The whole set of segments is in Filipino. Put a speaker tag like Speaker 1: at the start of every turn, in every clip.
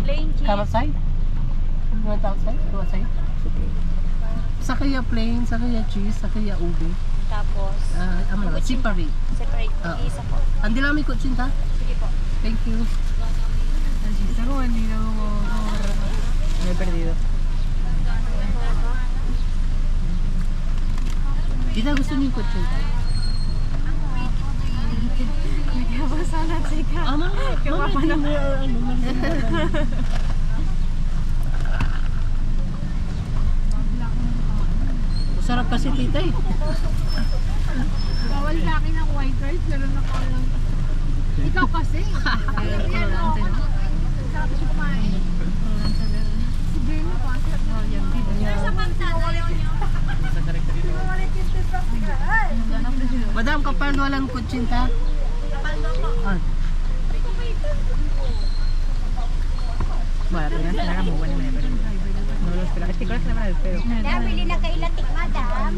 Speaker 1: Plain cheese.
Speaker 2: Carrot side? You want outside? Dua side? Okay. Sa kaya plain, sa kaya cheese, sa kaya ube.
Speaker 1: Tapos,
Speaker 2: Separate.
Speaker 1: separate. Isa po.
Speaker 2: Andi lang may kutsinta?
Speaker 1: Sige po.
Speaker 2: Thank you.
Speaker 3: Me he perdido.
Speaker 2: Tita, gusto niyo yung kutsinta?
Speaker 1: Kaya ba sana chika?
Speaker 2: Sarap kasi tita eh.
Speaker 4: Bawal sa akin ang white rice, pero nakalang. Ikaw kasi. Yan o. Sarap siya kumain. Sige mo pa. Sa pansada yun yun.
Speaker 2: Madam, kapal walang kutsinta? Ah.
Speaker 3: Bueno, pero ya era muy buena y me he perdido. No lo esperaba. Es que creo que le van al pedo.
Speaker 1: Nabili na kay Latik, madam.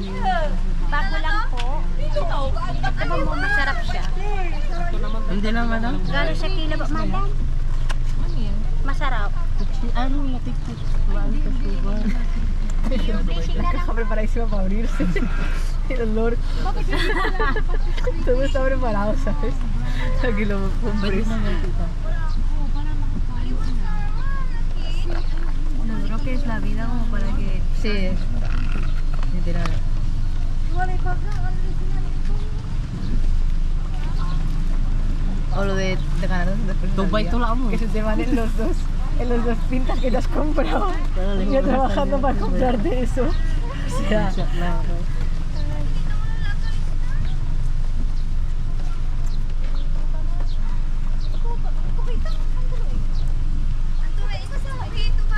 Speaker 1: Bago lang po. Ito mo, masarap siya.
Speaker 2: Hindi lang madam?
Speaker 1: Gano'n siya kilo ba, madam? Masarap.
Speaker 2: Ano, latik-tik. Maali ka sugar.
Speaker 3: Preparadísimo para abrirse. El olor. Todo está preparado, ¿sabes? Aquí lo compré.
Speaker 2: Pwede naman tita.
Speaker 4: No, creo que es la vida como para que...
Speaker 3: Sí, literal. O lo de ganarnos después de
Speaker 2: Dubai to lang mo.
Speaker 3: que se te van en los dos pintas que te has comprado. Y yo trabajando para comprarte eso. O sea,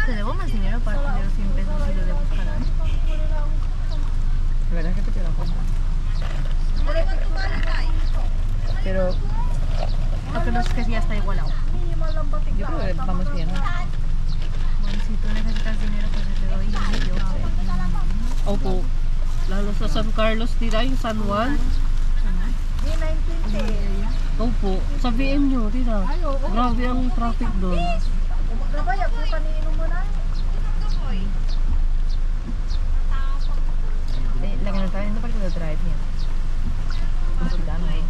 Speaker 4: Te debo más dinero para tener los 100 pesos y lo debo jalar.
Speaker 3: la verdad es que te queda cuenta. Pero
Speaker 4: O que no es que ya está igualado.
Speaker 3: yo creo que vamos bien, ¿no?
Speaker 4: Bueno, si tú necesitas dinero, pues yo te doy y yo.
Speaker 2: Opo. Lalo sa San Carlos, tita, yung San Juan. Opo. Sa VM nyo, tita. Grabe ang traffic doon.
Speaker 3: La que nos está viendo parece de otra etnia. Musulmana, ¿eh?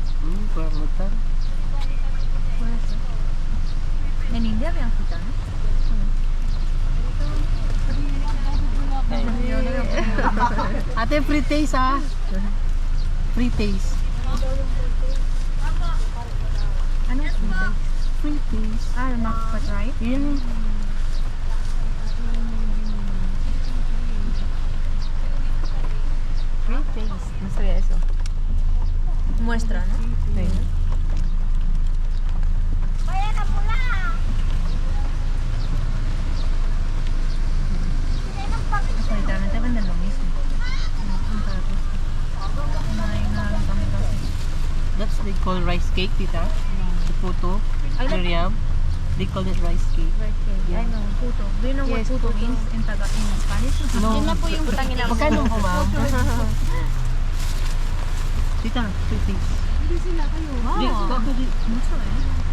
Speaker 2: Kuya Mutan.
Speaker 4: Puede ser. En India habían gitanos.
Speaker 2: Ate, free taste ha? Free taste.
Speaker 4: Ano es free taste?
Speaker 2: Free taste.
Speaker 4: Ah, el Mac Patry.
Speaker 2: Yun.
Speaker 3: Free taste. No sabía eso.
Speaker 4: Muestra, ¿no?
Speaker 3: Sí.
Speaker 4: O sea, literalmente venden lo mismo. En cada puesto. No hay nada en cambio casi.
Speaker 2: That's they call rice cake, tita. The puto. Miriam. They call it rice cake.
Speaker 4: I know, puto. Do you know what
Speaker 3: Yes,
Speaker 4: puto
Speaker 3: puto.
Speaker 4: means in Spanish?
Speaker 2: No.
Speaker 1: Yun na po yung tangin na.
Speaker 2: Magkano po, ma'am? Tita, free taste.
Speaker 4: Hindi sila kayo.
Speaker 2: Di, baka di.
Speaker 4: Mucho eh.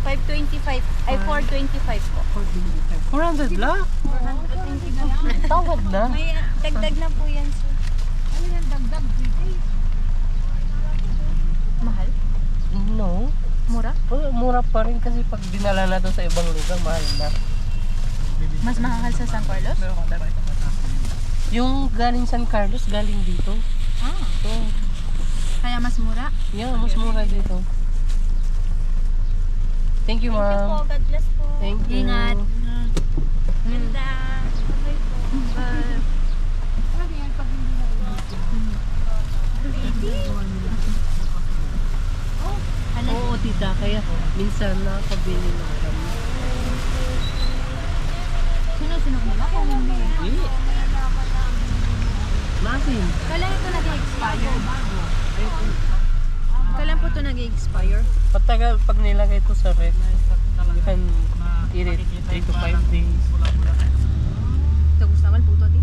Speaker 1: 525. Ay, 425 po.
Speaker 2: 400 lang?
Speaker 1: 420 na lang.
Speaker 2: Tawad na.
Speaker 1: May dagdag na po yan, sir.
Speaker 4: Ano yan, dagdag?
Speaker 1: Mahal?
Speaker 2: No.
Speaker 4: Mura?
Speaker 2: Oh, mura pa rin kasi pag dinala na to sa ibang lugar, mahal na.
Speaker 4: Mas mahal sa San Carlos?
Speaker 2: Yung galing San Carlos, galing dito.
Speaker 4: Ah.
Speaker 2: So,
Speaker 4: Kaya mas mura?
Speaker 2: yeah, mas mura dito. Thank you,
Speaker 1: Thank you po.
Speaker 2: ma'am.
Speaker 1: God bless po.
Speaker 2: Thank you.
Speaker 4: Ingat.
Speaker 1: Ganda. Okay po.
Speaker 2: Oo, tita. Kaya minsan nakakabili na kami.
Speaker 4: Sino-sino nila kung hindi?
Speaker 2: Hindi. Masin.
Speaker 4: Kailan ito nag-expire? Kailan po ito nag-expire?
Speaker 2: Patagal pag nilagay ito sa ref, you can eat it 3 to 5 days.
Speaker 4: ¿Te gustaba el puto a ti?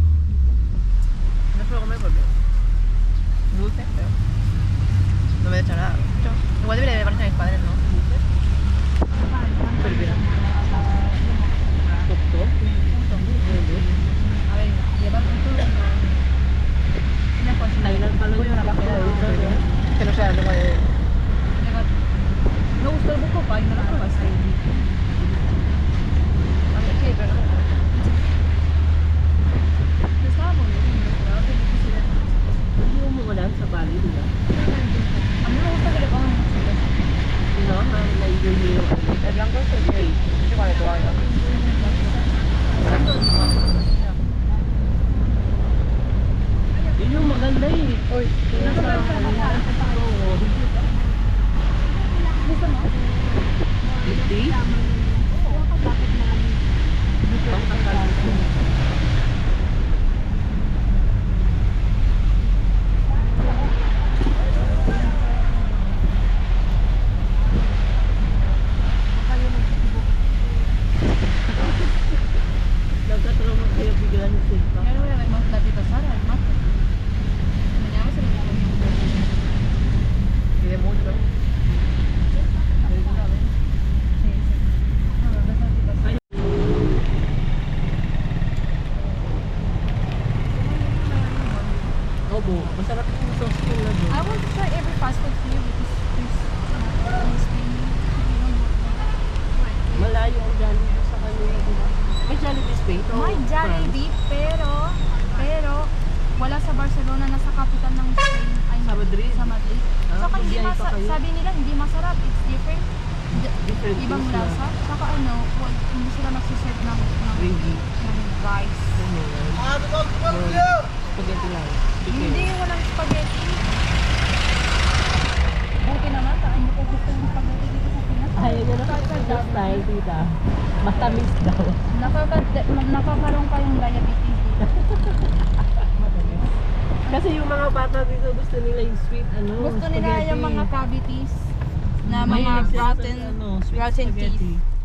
Speaker 3: No suelo comer porque dulce, pero no me he hecho nada. Igual debería de parecer a mis padres, masyado kayo. Gusto mo ko pa, yung nalakas. Ang favorite ako. Kasama mo yun.
Speaker 2: Hindi mo wala sa Bali, di ba?
Speaker 3: Ang gusto ko lang
Speaker 2: No, naiyon niyo.
Speaker 3: lang ko sa day. Hindi ko ito ayaw.
Speaker 2: Yun yung maganda eh.
Speaker 3: Uy,
Speaker 2: Hindi? Nagkatrauma kayo bigla ng silpa.
Speaker 3: Ngayon wala may mga dati tasara. Manyawa sa mga Hindi mo ito.
Speaker 2: Obo, masarap yung sauce ko na doon.
Speaker 4: I want to try every fast food here because this thing.
Speaker 2: Malayo ang Jollibee sa kanila. Diba? May Jollibee Spain?
Speaker 4: May Jollibee, pero wala sa Barcelona, nasa capital ng Spain. Ay,
Speaker 2: Sa Madrid?
Speaker 4: Sa Madrid.
Speaker 2: Ah,
Speaker 4: Saka hindi
Speaker 2: mag-biyahe pa kayo?
Speaker 4: sabi nila hindi masarap, it's different.
Speaker 2: Different
Speaker 4: Ibang
Speaker 2: taste na.
Speaker 4: lasa. Saka hindi sila nagsiserve ng
Speaker 2: Gravy.
Speaker 4: rice.
Speaker 2: Spaghetti lang. Chicken.
Speaker 4: Hindi, walang spaghetti. Buti naman, hindi ko gusto yung spaghetti dito sa Pinas.
Speaker 2: Ayaw niya na sa style, tita. Matamis daw.
Speaker 4: Nakakaroon kayong diabetes dito.
Speaker 2: Kasi yung mga bata dito gusto nila yung sweet, ano,
Speaker 4: Gusto nila
Speaker 2: spaghetti.
Speaker 4: yung mga cavities na mga
Speaker 2: Mahilig sila sa,
Speaker 4: rotten
Speaker 2: ano, sweet
Speaker 4: rotten
Speaker 2: spaghetti.
Speaker 4: teeth.